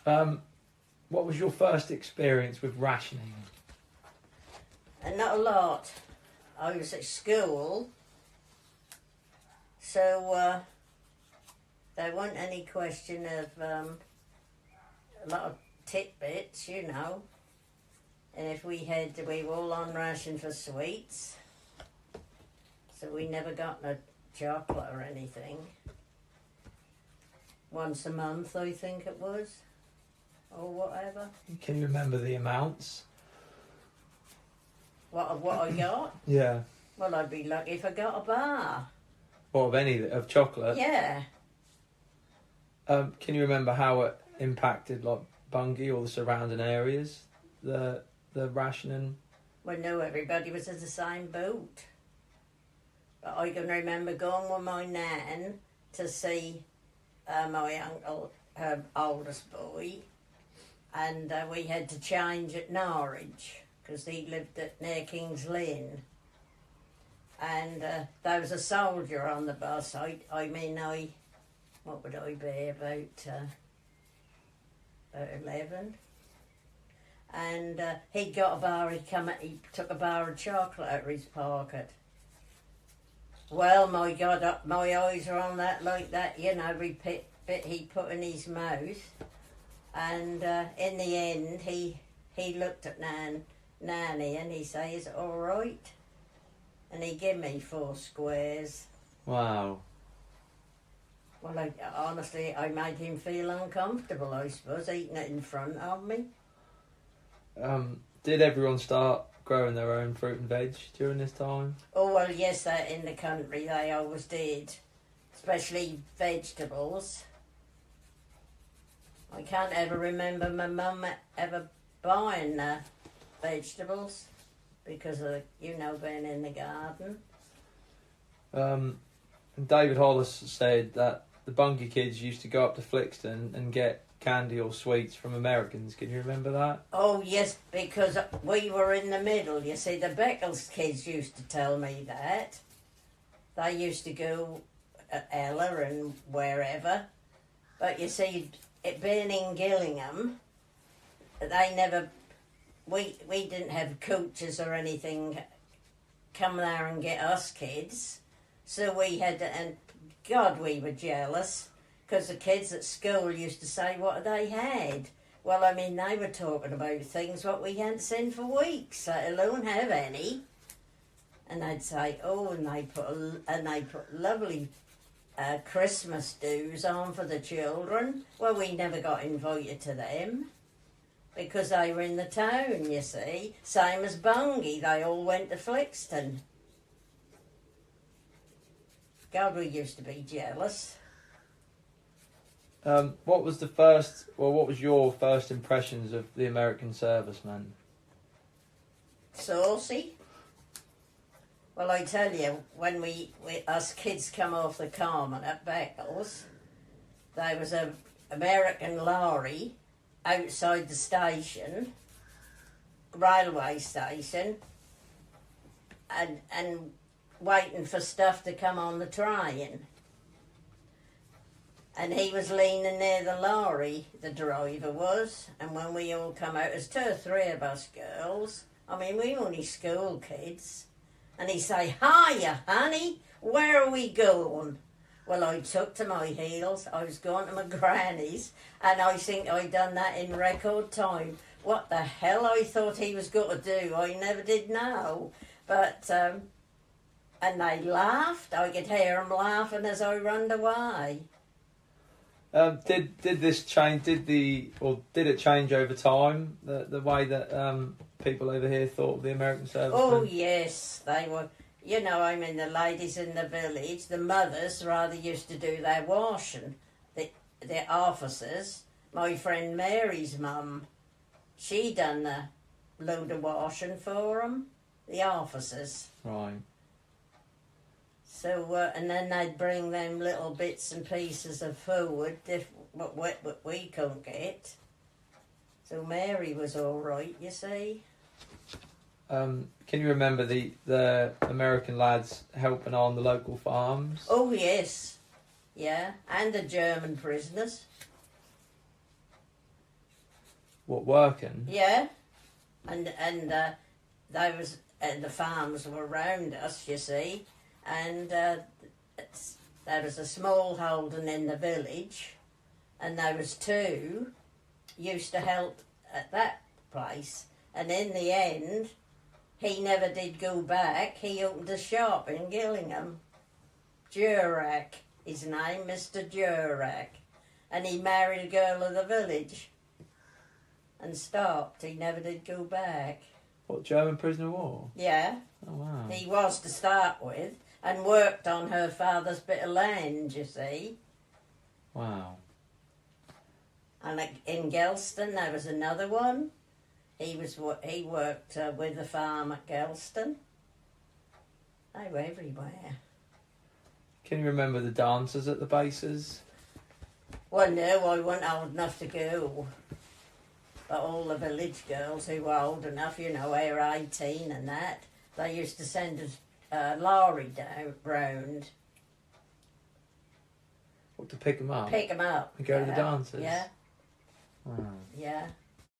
What was your first experience with rationing? Not a lot. I was at school, so there wasn't any question of a lot of tidbits, you know. And if we were all on ration for sweets, so we never got no chocolate or anything. Once a month, I think it was, or whatever. Can you remember the amounts? What I got? Yeah. Well, I'd be lucky if I got a bar. What, of any of chocolate? Yeah. Can you remember how it impacted like Bungay or the surrounding areas? The rationing. Well, no, everybody was in the same boat. But I can remember going with my nan to see my uncle, her oldest boy, and we had to change at Norwich because he lived near King's Lynn. And there was a soldier on the bus. What would I be, about 11? And he took a bar of chocolate out of his pocket. Well, my God, my eyes are on that like that, you know, every bit he put in his mouth. And in the end, he looked at Nanny and he said, "Is it all right?" And he gave me 4 squares. Wow. Well, honestly, I made him feel uncomfortable, I suppose, eating it in front of me. Did everyone start growing their own fruit and veg during this time? Oh, well, yes, in the country they always did, especially vegetables. I can't ever remember my mum ever buying vegetables because of, you know, being in the garden. David Hollis said that the Bungay kids used to go up to Flixton and get candy or sweets from Americans. Can you remember that? Oh, yes, because we were in the middle. You see, the Beckles kids used to tell me that. They used to go at Ella and wherever. But you see, it being in Gillingham, we didn't have coaches or anything come there and get us kids. So we had to, and God, we were jealous. Because the kids at school used to say what they had. Well, I mean, they were talking about things what we hadn't seen for weeks, let alone have any. And they'd say, oh, and they put lovely Christmas do's on for the children. Well, we never got invited to them because they were in the town, you see. Same as Bungay, they all went to Flixton. God, we used to be jealous. What was your first impressions of the American servicemen? Saucy. Well, I tell you, when us kids come off the common at Beckles, there was a American lorry outside the station, railway station, and waiting for stuff to come on the train. And he was leaning near the lorry, the driver was, and when we all come out, there's 2 or 3 of us girls, I mean, we were only school kids, and he say, "Hiya, honey, where are we going?" Well, I took to my heels, I was going to my granny's, and I think I done that in record time. What the hell I thought he was going to do, I never did know, but, and they laughed, I could hear them laughing as I run away. Did it change over time, the way that people over here thought of the American servicemen? Oh, yes, they were. You know, I mean, the ladies in the village, the mothers rather used to do their washing. The officers, my friend Mary's mum, she done a load of washing for them, the officers. Right. So, and then they'd bring them little bits and pieces of food, what we couldn't get. So Mary was all right, you see. Can you remember the American lads helping on the local farms? Oh, yes. Yeah, and the German prisoners. What, working? Yeah, and there was the farms were around us, you see, and there was a small holding in the village, and there was two used to help at that place, and in the end, he never did go back. He opened a shop in Gillingham. Durack, his name, Mr. Durack, and he married a girl of the village and stopped. He never did go back. What, German prisoner of war? Yeah. Oh, wow. He was to start with, and worked on her father's bit of land, you see. Wow. And in Gelston, there was another one. He worked with the farm at Gelston. They were everywhere. Can you remember the dancers at the bases? Well, no, I wasn't old enough to go. But all the village girls who were old enough, you know, they were 18 and that, they used to send a lorry round. What, to pick them up? Pick them up. And go to the dancers? Yeah. Wow. Yeah.